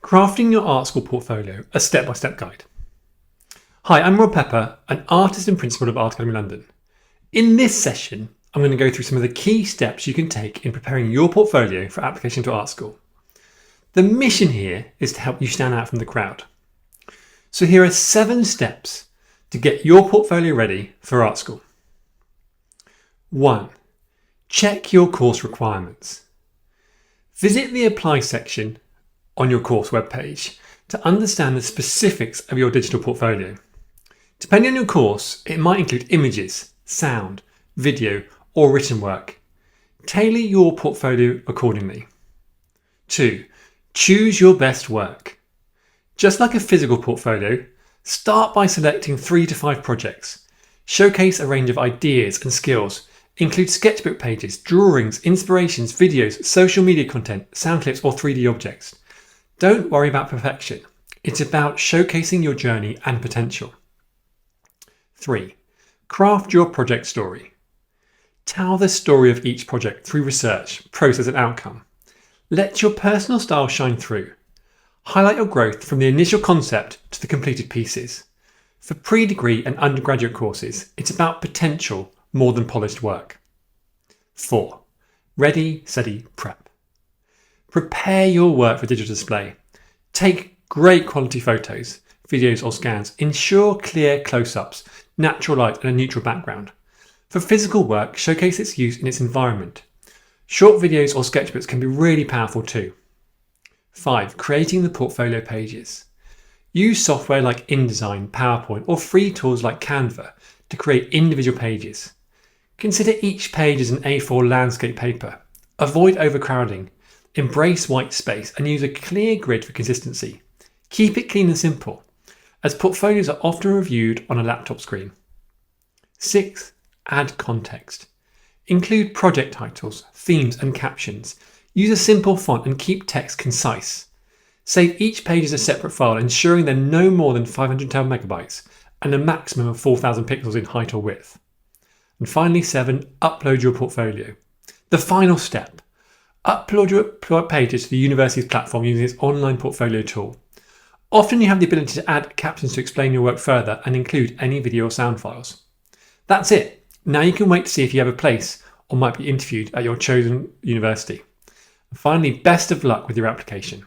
Crafting your art school portfolio, a step-by-step guide. Hi, I'm Rob Pepper, an artist and principal of Art Academy London. In this session, I'm going to go through some of the key steps you can take in preparing your portfolio for application to art school. The mission here is to help you stand out from the crowd. So here are 7 steps to get your portfolio ready for art school. 1. Check your course requirements. Visit the Apply section on your course webpage to understand the specifics of your digital portfolio. Depending on your course, it might include images, sound, video, or written work. Tailor your portfolio accordingly. 2. Choose your best work. Just like a physical portfolio, start by selecting 3 to 5 projects. Showcase a range of ideas and skills. Include sketchbook pages, drawings, inspirations, videos, social media content, sound clips, or 3D objects. Don't worry about perfection. It's about showcasing your journey and potential. 3. Craft your project story. Tell the story of each project through research, process, and outcome. Let your personal style shine through. Highlight your growth from the initial concept to the completed pieces. For pre-degree and undergraduate courses, it's about potential more than polished work. 4. Ready, steady, prep. Prepare your work for digital display. Take great quality photos, videos or scans. Ensure clear close-ups, natural light and a neutral background. For physical work, showcase its use in its environment. Short videos or sketchbooks can be really powerful too. 5. Creating the portfolio pages. Use software like InDesign, PowerPoint or free tools like Canva to create individual pages. Consider each page as an A4 landscape paper. Avoid overcrowding. Embrace white space and use a clear grid for consistency. Keep it clean and simple, as portfolios are often reviewed on a laptop screen. 6. Add context. Include project titles, themes and captions. Use a simple font and keep text concise. Save each page as a separate file, ensuring they're no more than 512 megabytes and a maximum of 4,000 pixels in height or width. And finally 7. Upload your portfolio. The final step. Upload your pages to the university's platform using its online portfolio tool. Often you have the ability to add captions to explain your work further and include any video or sound files. That's it. Now you can wait to see if you have a place or might be interviewed at your chosen university. And finally, best of luck with your application.